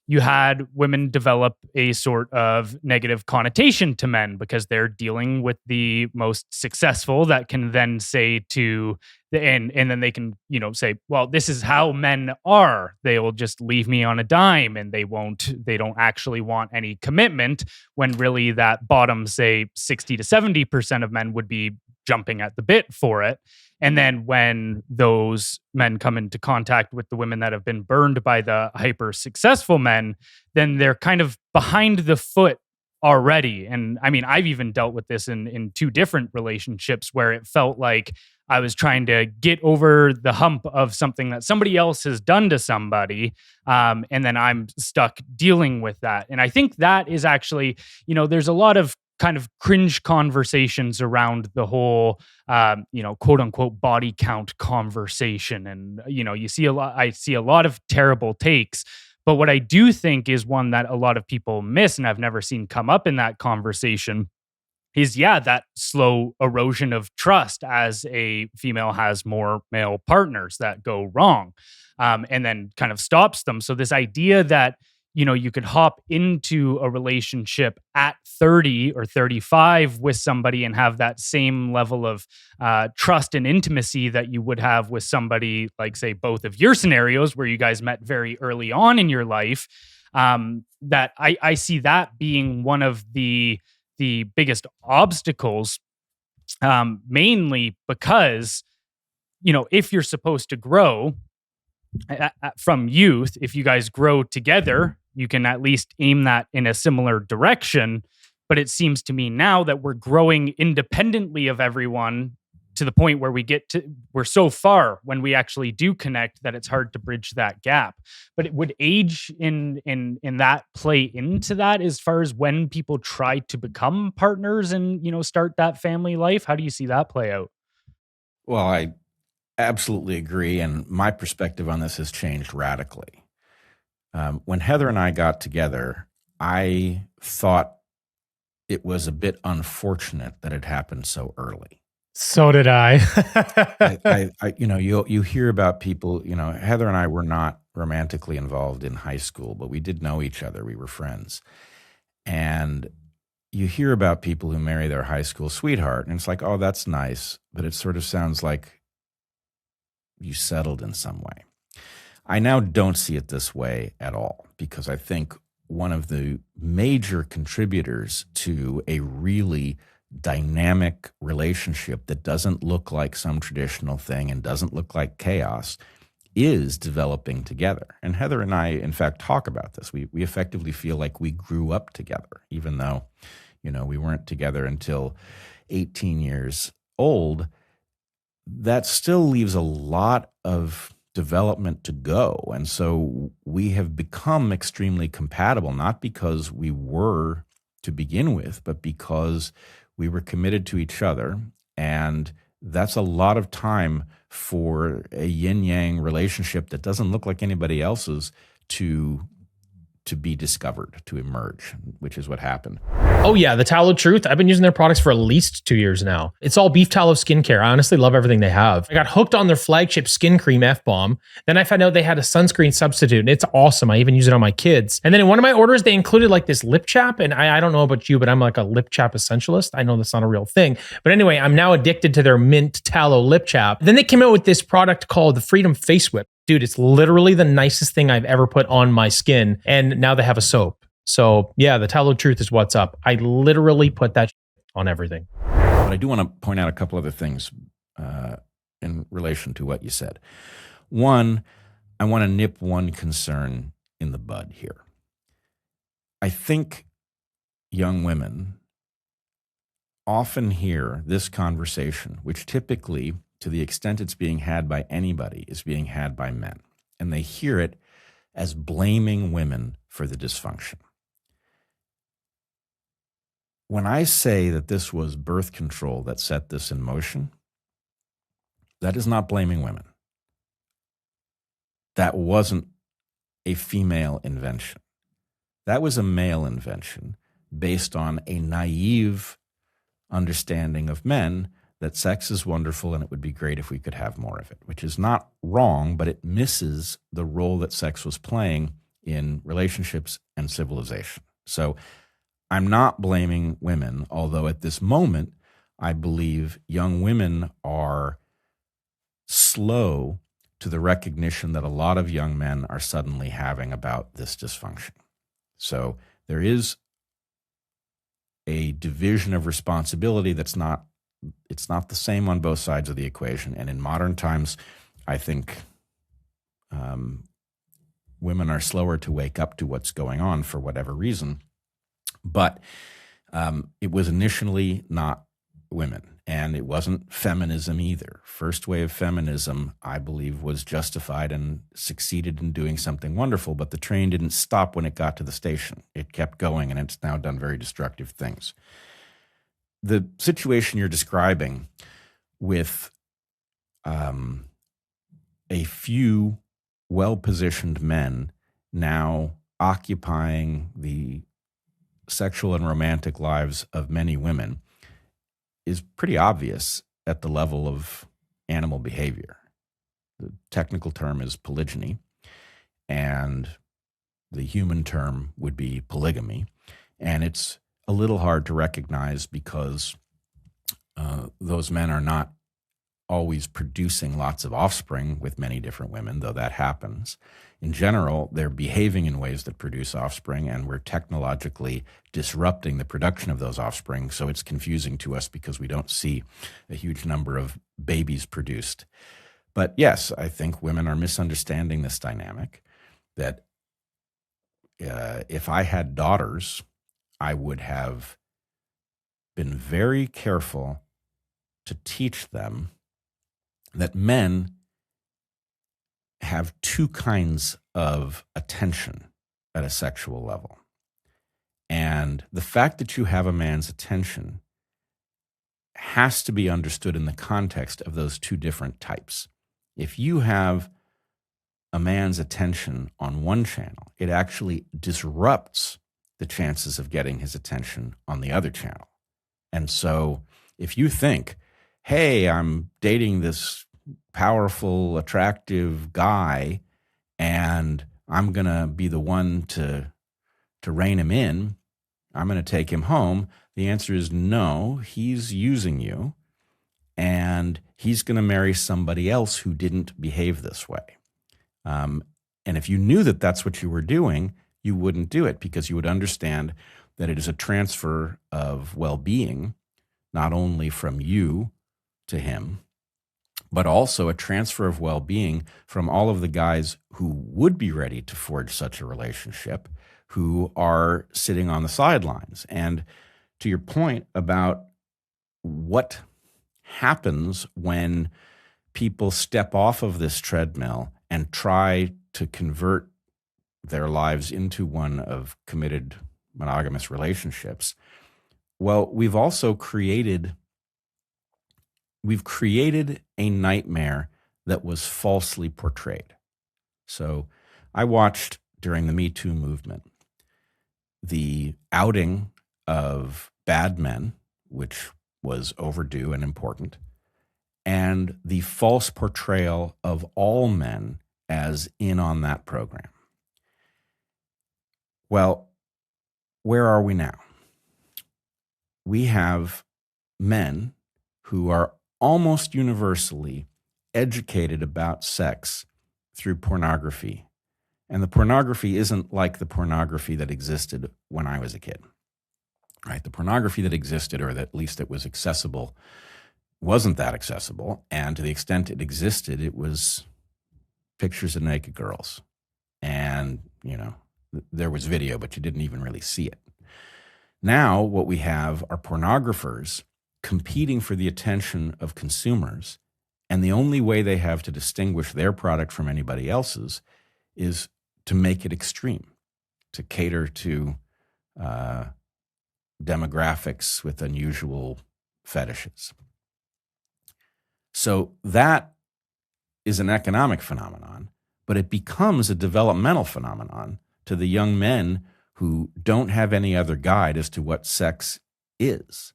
you had women develop a sort of negative connotation to men because they're dealing with the most successful that can then say to the end, and then they can, say, well, this is how men are. They will just leave me on a dime, and they don't actually want any commitment, when really that bottom, say 60 to 70% of men would be jumping at the bit for it. And then when those men come into contact with the women that have been burned by the hyper successful men, then they're kind of behind the foot already. And I've even dealt with this in two different relationships where it felt like I was trying to get over the hump of something that somebody else has done to somebody. And then I'm stuck dealing with that. And I think that is actually, there's a lot of kind of cringe conversations around the whole, quote unquote body count conversation. And, I see a lot of terrible takes, but what I do think is one that a lot of people miss and I've never seen come up in that conversation is, that slow erosion of trust as a female has more male partners that go wrong, and then kind of stops them. So this idea that you could hop into a relationship at 30 or 35 with somebody and have that same level of trust and intimacy that you would have with somebody like, say, both of your scenarios where you guys met very early on in your life. That I see that being one of the biggest obstacles, mainly because, if you're supposed to grow from youth, if you guys grow together, you can at least aim that in a similar direction. But it seems to me now that we're growing independently of everyone to the point where we're so far when we actually do connect that it's hard to bridge that gap. But it would age in that play into that as far as when people try to become partners and, start that family life. How do you see that play out? Well, I absolutely agree. And my perspective on this has changed radically. When Heather and I got together, I thought it was a bit unfortunate that it happened so early. So did I. You hear about people, Heather and I were not romantically involved in high school, but we did know each other. We were friends. And you hear about people who marry their high school sweetheart, and it's like, oh, that's nice. But it sort of sounds like you settled in some way. I now don't see it this way at all, because I think one of the major contributors to a really dynamic relationship that doesn't look like some traditional thing and doesn't look like chaos is developing together. And Heather and I, in fact, talk about this. We effectively feel like we grew up together, even though, we weren't together until 18 years old. That still leaves a lot of development to go. And so we have become extremely compatible, not because we were to begin with, but because we were committed to each other. And that's a lot of time for a yin-yang relationship that doesn't look like anybody else's to be discovered, to emerge, which is what happened. Oh yeah, the Tallow Truth. I've been using their products for at least 2 years now. It's all beef tallow skincare. I honestly love everything they have. I got hooked on their flagship skin cream, F-Bomb. Then I found out they had a sunscreen substitute, and it's awesome. I even use it on my kids. And then in one of my orders, they included like this lip chap, and I don't know about you, but I'm like a lip chap essentialist. I know that's not a real thing. But anyway, I'm now addicted to their mint tallow lip chap. Then they came out with this product called the Freedom Face Whip. Dude, it's literally the nicest thing I've ever put on my skin. And now they have a soap. So yeah, the Tallow Truth is what's up. I literally put that on everything. But I do want to point out a couple other things in relation to what you said. One, I want to nip one concern in the bud here. I think young women often hear this conversation, which typically, to the extent it's being had by anybody, is being had by men. And they hear it as blaming women for the dysfunction. When I say that this was birth control that set this in motion, that is not blaming women. That wasn't a female invention. That was a male invention based on a naive understanding of men that sex is wonderful and it would be great if we could have more of it, which is not wrong, but it misses the role that sex was playing in relationships and civilization. So I'm not blaming women, although at this moment, I believe young women are slow to the recognition that a lot of young men are suddenly having about this dysfunction. So there is a division of responsibility it's not the same on both sides of the equation. And in modern times, I think women are slower to wake up to what's going on for whatever reason. But it was initially not women, and it wasn't feminism either. First wave feminism, I believe, was justified and succeeded in doing something wonderful, but the train didn't stop when it got to the station. It kept going, and it's now done very destructive things. The situation you're describing with a few well-positioned men now occupying the sexual and romantic lives of many women is pretty obvious at the level of animal behavior. The technical term is polygyny, and the human term would be polygamy. And it's a little hard to recognize because those men are not always producing lots of offspring with many different women, though that happens. In general, they're behaving in ways that produce offspring, and we're technologically disrupting the production of those offspring. So it's confusing to us because we don't see a huge number of babies produced. But yes, I think women are misunderstanding this dynamic, that if I had daughters, I would have been very careful to teach them that men have two kinds of attention at a sexual level. And the fact that you have a man's attention has to be understood in the context of those two different types. If you have a man's attention on one channel, it actually disrupts the chances of getting his attention on the other channel. And so if you think, hey, I'm dating this powerful, attractive guy, and I'm going to be the one to rein him in, I'm going to take him home. The answer is no, he's using you, and he's going to marry somebody else who didn't behave this way. And if you knew that that's what you were doing, you wouldn't do it, because you would understand that it is a transfer of well-being, not only from you to him, but also a transfer of well-being from all of the guys who would be ready to forge such a relationship, who are sitting on the sidelines. And to your point about what happens when people step off of this treadmill and try to convert their lives into one of committed monogamous relationships, well, we've created a nightmare that was falsely portrayed. So I watched during the Me Too movement the outing of bad men, which was overdue and important, and the false portrayal of all men as in on that program. Well, where are we now? We have men who are almost universally educated about sex through pornography. And the pornography isn't like the pornography that existed when I was a kid, right? The pornography that existed, or that at least it was accessible, wasn't that accessible. And to the extent it existed, it was pictures of naked girls. And, there was video, but you didn't even really see it. Now what we have are pornographers competing for the attention of consumers, and the only way they have to distinguish their product from anybody else's is to make it extreme, to cater to demographics with unusual fetishes. So that is an economic phenomenon, but it becomes a developmental phenomenon to the young men who don't have any other guide as to what sex is.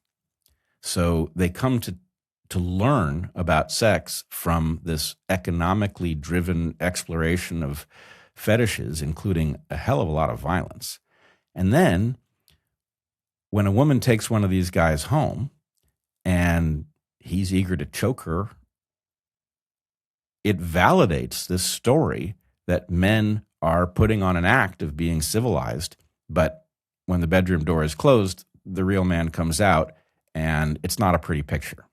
So they come to learn about sex from this economically driven exploration of fetishes, including a hell of a lot of violence. And then when a woman takes one of these guys home and he's eager to choke her, it validates this story that men are putting on an act of being civilized, but when the bedroom door is closed, the real man comes out, and it's not a pretty picture.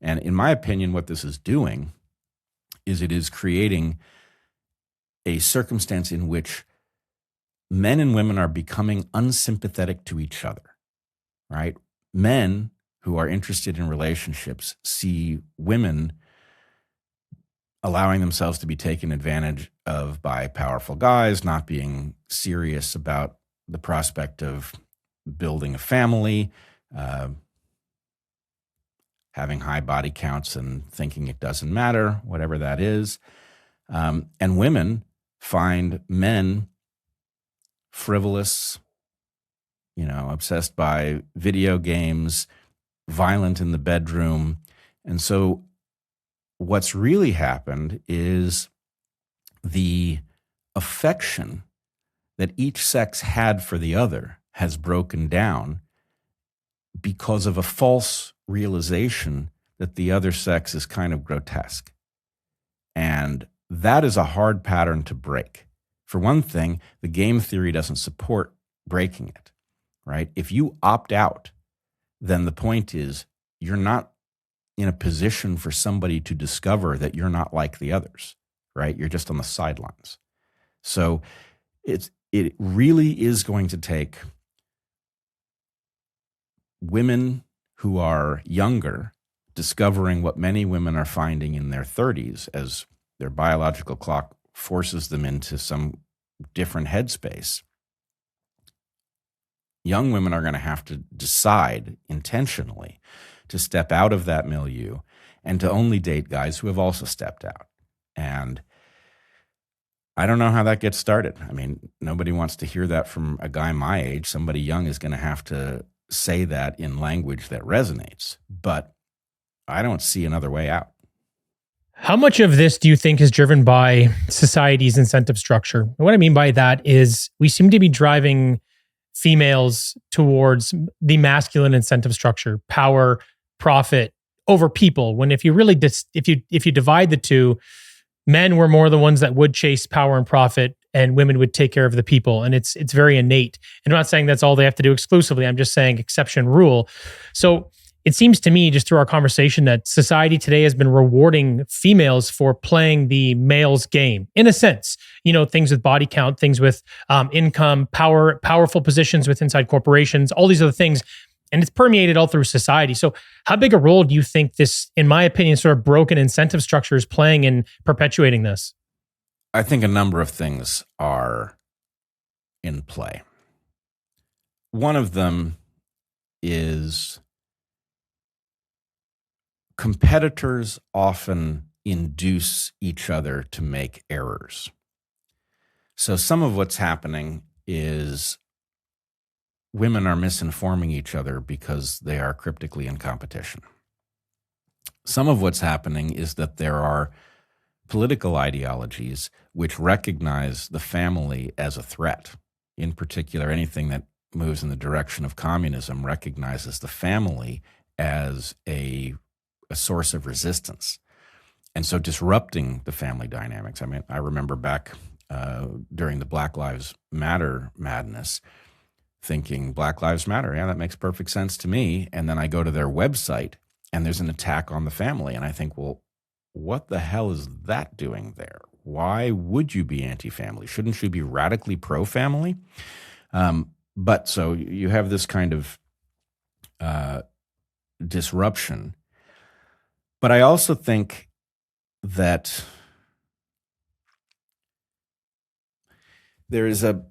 And in my opinion, what this is doing is it is creating a circumstance in which men and women are becoming unsympathetic to each other, right? Men who are interested in relationships see women allowing themselves to be taken advantage of by powerful guys, not being serious about the prospect of building a family, having high body counts and thinking it doesn't matter, whatever that is. And women find men frivolous, obsessed by video games, violent in the bedroom. And so what's really happened is the affection that each sex had for the other has broken down because of a false realization that the other sex is kind of grotesque. And that is a hard pattern to break. For one thing, the game theory doesn't support breaking it, right? If you opt out, then the point is you're not in a position for somebody to discover that you're not like the others, right? You're just on the sidelines. So it really is going to take women who are younger discovering what many women are finding in their 30s as their biological clock forces them into some different headspace. Young women are going to have to decide intentionally to step out of that milieu and to only date guys who have also stepped out. And I don't know how that gets started. I mean, nobody wants to hear that from a guy my age. Somebody young is going to have to say that in language that resonates. But I don't see another way out. How much of this do you think is driven by society's incentive structure? And what I mean by that is we seem to be driving females towards the masculine incentive structure, power, profit over people. When if you really if you divide the two, men were more the ones that would chase power and profit, and women would take care of the people. And it's very innate. And I'm not saying that's all they have to do exclusively. I'm just saying exception rule. So it seems to me, just through our conversation, that society today has been rewarding females for playing the male's game, in a sense. You know, things with body count, things with income, powerful positions with inside corporations, all these other things. And it's permeated all through society. So how big a role do you think this, in my opinion, sort of broken incentive structure is playing in perpetuating this? I think a number of things are in play. One of them is competitors often induce each other to make errors. So some of what's happening is women are misinforming each other because they are cryptically in competition. Some of what's happening is that there are political ideologies which recognize the family as a threat. In particular, anything that moves in the direction of communism recognizes the family as a source of resistance. And so disrupting the family dynamics. I mean, I remember back during the Black Lives Matter madness, thinking Black Lives Matter, yeah, that makes perfect sense to me. And then I go to their website and there's an attack on the family. And I think, well, what the hell is that doing there? Why would you be anti-family? Shouldn't you be radically pro-family? But so you have this kind of disruption. But I also think that there is a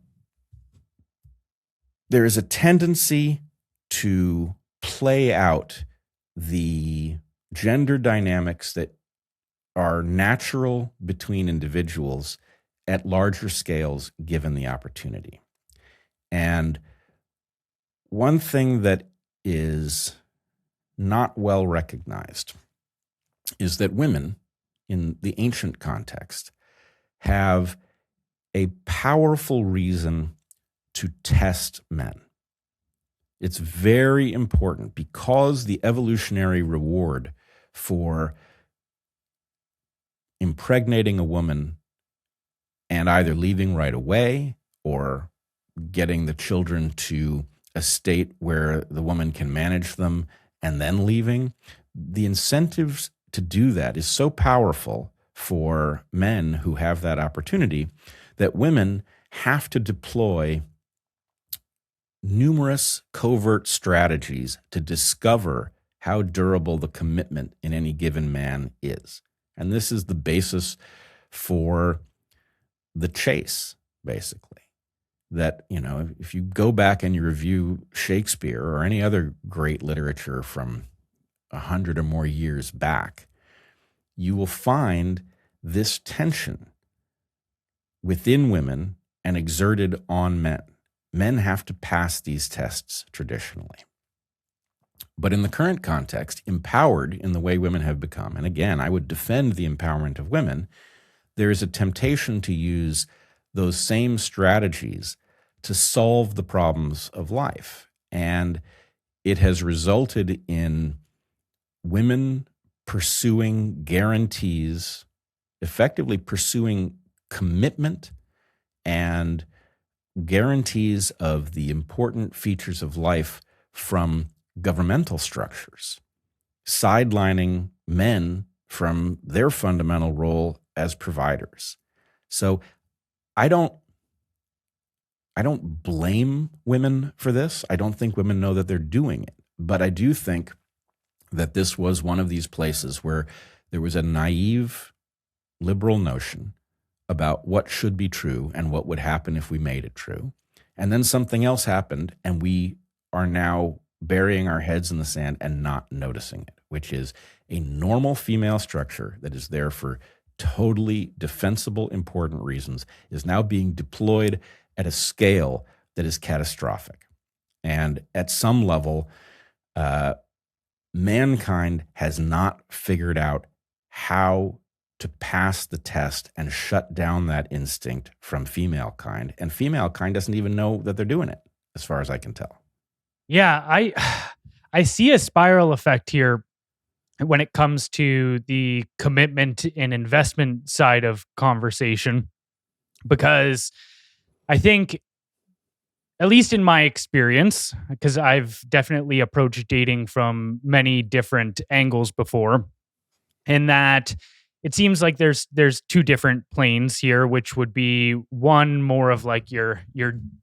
tendency to play out the gender dynamics that are natural between individuals at larger scales given the opportunity. And one thing that is not well recognized is that women, in the ancient context, have a powerful reason to test men. It's very important because the evolutionary reward for impregnating a woman and either leaving right away or getting the children to a state where the woman can manage them and then leaving, the incentives to do that is so powerful for men who have that opportunity that women have to deploy numerous covert strategies to discover how durable the commitment in any given man is. And this is the basis for the chase, basically. That, you know, if you go back and you review Shakespeare or any other great literature from 100 or more years back, you will find this tension within women and exerted on men. Men have to pass these tests traditionally. But in the current context, empowered in the way women have become, and again, I would defend the empowerment of women, there is a temptation to use those same strategies to solve the problems of life. And it has resulted in women pursuing guarantees, effectively pursuing commitment and guarantees of the important features of life from governmental structures, sidelining men from their fundamental role as providers. So I don't blame women for this. I don't think women know that they're doing it. But I do think that this was one of these places where there was a naive liberal notion about what should be true and what would happen if we made it true. And then something else happened, and we are now burying our heads in the sand and not noticing it, which is a normal female structure that is there for totally defensible, important reasons, is now being deployed at a scale that is catastrophic. And at some level, mankind has not figured out how to pass the test and shut down that instinct from female kind. And female kind doesn't even know that they're doing it, as far as I can tell. Yeah, I see a spiral effect here when it comes to the commitment and investment side of conversation, because I think, at least in my experience, because I've definitely approached dating from many different angles before, in that it seems like there's two different planes here, which would be one more of like your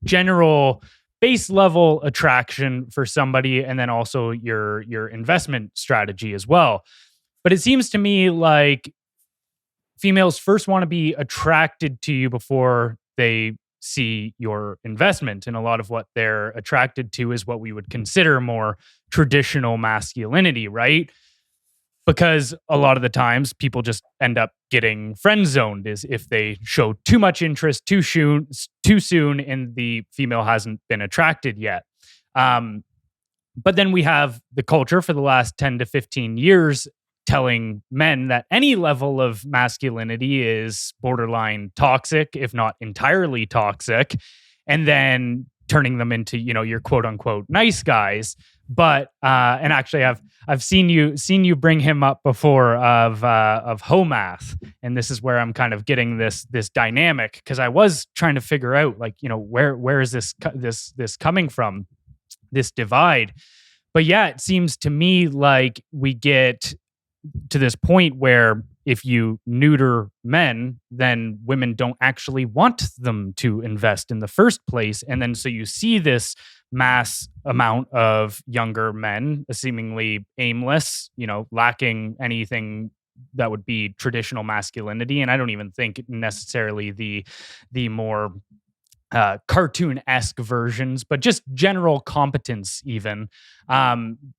general base level attraction for somebody, and then also your investment strategy as well. But it seems to me like females first want to be attracted to you before they see your investment. And a lot of what they're attracted to is what we would consider more traditional masculinity, right? Because a lot of the times people just end up getting friend zoned is if they show too much interest too soon and the female hasn't been attracted yet. But then we have the culture for the last 10 to 15 years telling men that any level of masculinity is borderline toxic, if not entirely toxic, and then turning them into, your quote unquote nice guys. But and actually I've seen you bring him up before of Homath, and this is where I'm kind of getting this dynamic, because I was trying to figure out where is this coming from, this divide. But yeah, it seems to me like we get to this point where if you neuter men, then women don't actually want them to invest in the first place. And then so you see this mass amount of younger men, seemingly aimless, lacking anything that would be traditional masculinity. And I don't even think necessarily the more cartoon-esque versions, but just general competence even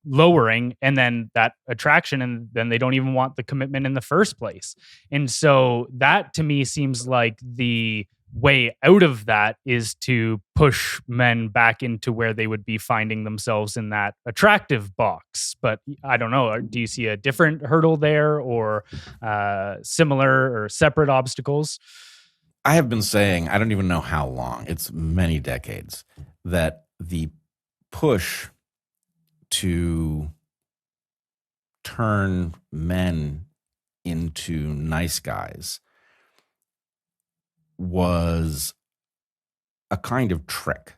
lowering, and then that attraction, and then they don't even want the commitment in the first place. And so that to me seems like the way out of that is to push men back into where they would be finding themselves in that attractive box. But I don't know, do you see a different hurdle there, or similar or separate obstacles? I have been saying, I don't even know how long, it's many decades, that the push to turn men into nice guys was a kind of trick,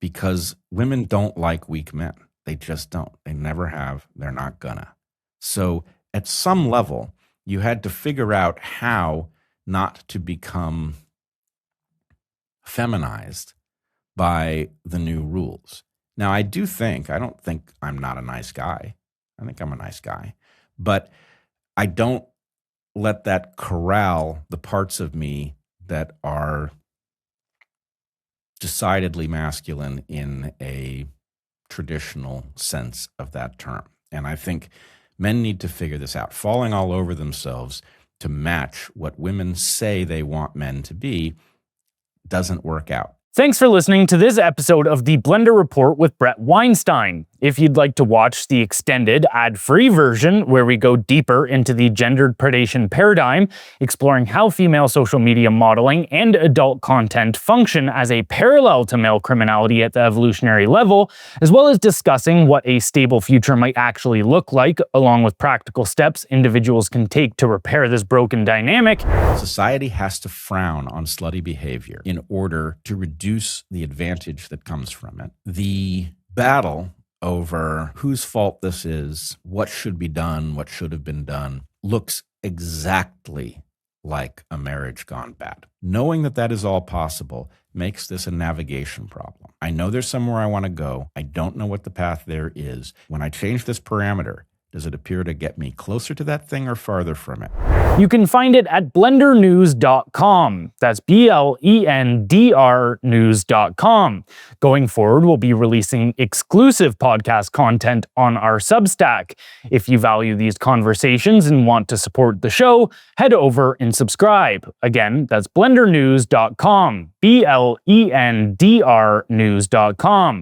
because women don't like weak men. They just don't. They never have. They're not gonna. So at some level, you had to figure out how not to become feminized by the new rules. Now, I don't think I'm not a nice guy. I think I'm a nice guy. But I don't let that corral the parts of me that are decidedly masculine in a traditional sense of that term. And I think men need to figure this out. Falling all over themselves to match what women say they want men to be doesn't work out. Thanks for listening to this episode of the Blendr Report with Bret Weinstein. If you'd like to watch the extended ad-free version where we go deeper into the gendered predation paradigm, exploring how female social media modeling and adult content function as a parallel to male criminality at the evolutionary level, as well as discussing what a stable future might actually look like, along with practical steps individuals can take to repair this broken dynamic. Society has to frown on slutty behavior in order to reduce the advantage that comes from it. The battle over whose fault this is, what should be done, what should have been done, looks exactly like a marriage gone bad. Knowing that that is all possible makes this a navigation problem. I know there's somewhere I want to go. I don't know what the path there is. When I change this parameter, does it appear to get me closer to that thing or farther from it? You can find it at blendrnews.com. That's BLENDR news.com. Going forward, we'll be releasing exclusive podcast content on our Substack. If you value these conversations and want to support the show, head over and subscribe. Again, that's blendrnews.com. BLENDR news.com.